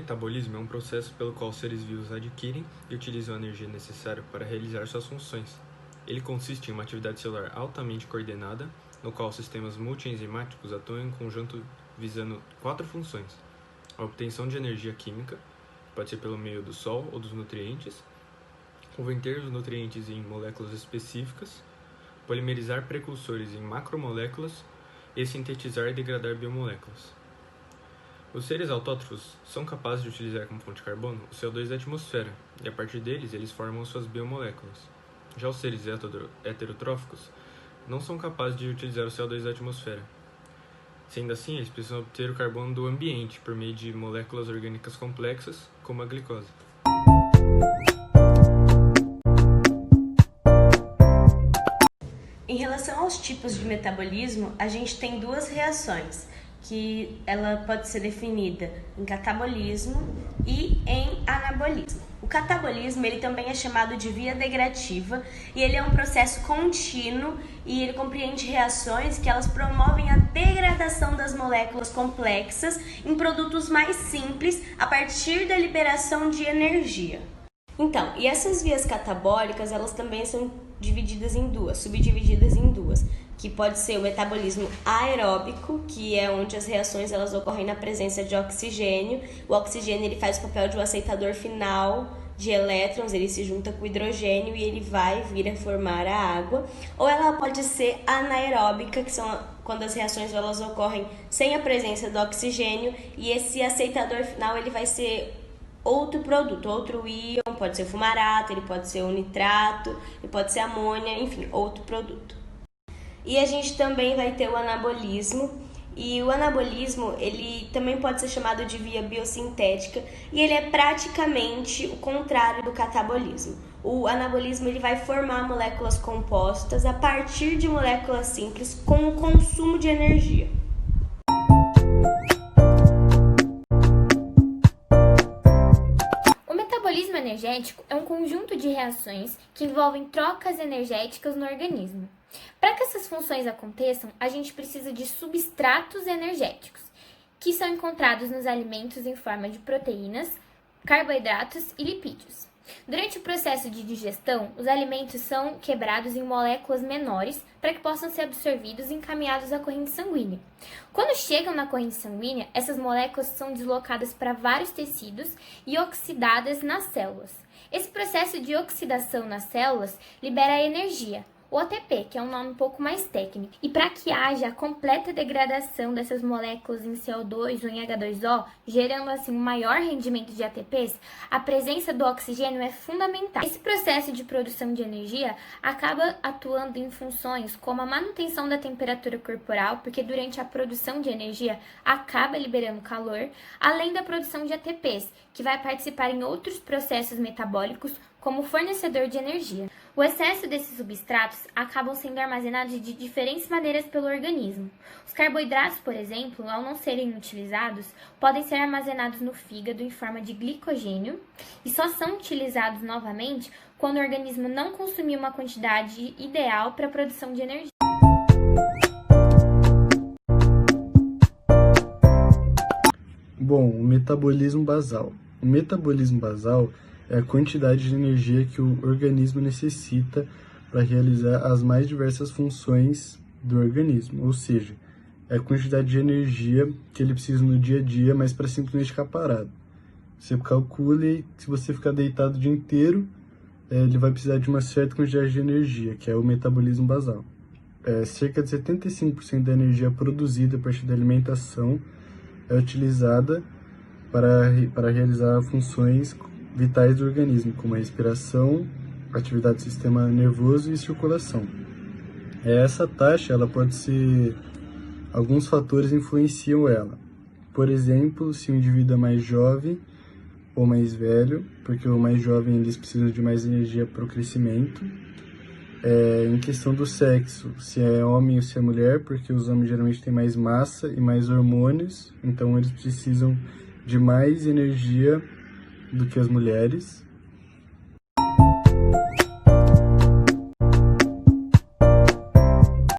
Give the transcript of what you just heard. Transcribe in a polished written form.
metabolismo é um processo pelo qual seres vivos adquirem e utilizam a energia necessária para realizar suas funções. Ele consiste em uma atividade celular altamente coordenada, no qual sistemas multienzimáticos atuam em conjunto visando 4 funções: a obtenção de energia química, pode ser pelo meio do sol ou dos nutrientes, converter os nutrientes em moléculas específicas, polimerizar precursores em macromoléculas e sintetizar e degradar biomoléculas. Os seres autótrofos são capazes de utilizar como fonte de carbono o CO2 da atmosfera, e a partir deles eles formam suas biomoléculas. Já os seres heterotróficos não são capazes de utilizar o CO2 da atmosfera. Sendo assim, eles precisam obter o carbono do ambiente por meio de moléculas orgânicas complexas, como a glicose. Em relação aos tipos de metabolismo, a gente tem duas reações, que ela pode ser definida em catabolismo e em anabolismo. O catabolismo ele também é chamado de via degradativa e ele é um processo contínuo e ele compreende reações que elas promovem a degradação das moléculas complexas em produtos mais simples a partir da liberação de energia. Então, e essas vias catabólicas, elas também são subdivididas em duas, que pode ser o metabolismo aeróbico, que é onde as reações elas ocorrem na presença de oxigênio. O oxigênio ele faz o papel de um aceitador final de elétrons, ele se junta com o hidrogênio e ele vai vir a formar a água. Ou ela pode ser anaeróbica, que são quando as reações elas ocorrem sem a presença do oxigênio, e esse aceitador final ele vai ser outro produto, outro íon, pode ser fumarato, ele pode ser o nitrato, ele pode ser amônia, enfim, outro produto. E a gente também vai ter o anabolismo, e o anabolismo ele também pode ser chamado de via biosintética, e ele é praticamente o contrário do catabolismo. O anabolismo ele vai formar moléculas compostas a partir de moléculas simples com o consumo de energia. O metabolismo energético é um conjunto de reações que envolvem trocas energéticas no organismo. Para que essas funções aconteçam, a gente precisa de substratos energéticos, que são encontrados nos alimentos em forma de proteínas, carboidratos e lipídios. Durante o processo de digestão, os alimentos são quebrados em moléculas menores para que possam ser absorvidos e encaminhados à corrente sanguínea. Quando chegam na corrente sanguínea, essas moléculas são deslocadas para vários tecidos e oxidadas nas células. Esse processo de oxidação nas células libera energia, o ATP, que é um nome um pouco mais técnico. E para que haja a completa degradação dessas moléculas em CO2 ou em H2O, gerando assim um maior rendimento de ATPs, a presença do oxigênio é fundamental. Esse processo de produção de energia acaba atuando em funções como a manutenção da temperatura corporal, porque durante a produção de energia acaba liberando calor, além da produção de ATPs, que vai participar em outros processos metabólicos como fornecedor de energia. O excesso desses substratos acabam sendo armazenados de diferentes maneiras pelo organismo. Os carboidratos, por exemplo, ao não serem utilizados, podem ser armazenados no fígado em forma de glicogênio e só são utilizados novamente quando o organismo não consumir uma quantidade ideal para a produção de energia. Bom, o metabolismo basal. O metabolismo basal é a quantidade de energia que o organismo necessita para realizar as mais diversas funções do organismo, ou seja, é a quantidade de energia que ele precisa no dia a dia, mas para simplesmente ficar parado. Você calcule, se você ficar deitado o dia inteiro, ele vai precisar de uma certa quantidade de energia, que é o metabolismo basal. Cerca de 75% da energia produzida a partir da alimentação é utilizada para realizar funções vitais do organismo, como a respiração, atividade do sistema nervoso e circulação. Essa taxa, ela pode ser... Alguns fatores influenciam ela. Por exemplo, se o indivíduo é mais jovem ou mais velho, porque o mais jovem eles precisam de mais energia para o crescimento. Em questão do sexo, se é homem ou se é mulher, porque os homens geralmente têm mais massa e mais hormônios, então eles precisam de mais energia do que as mulheres.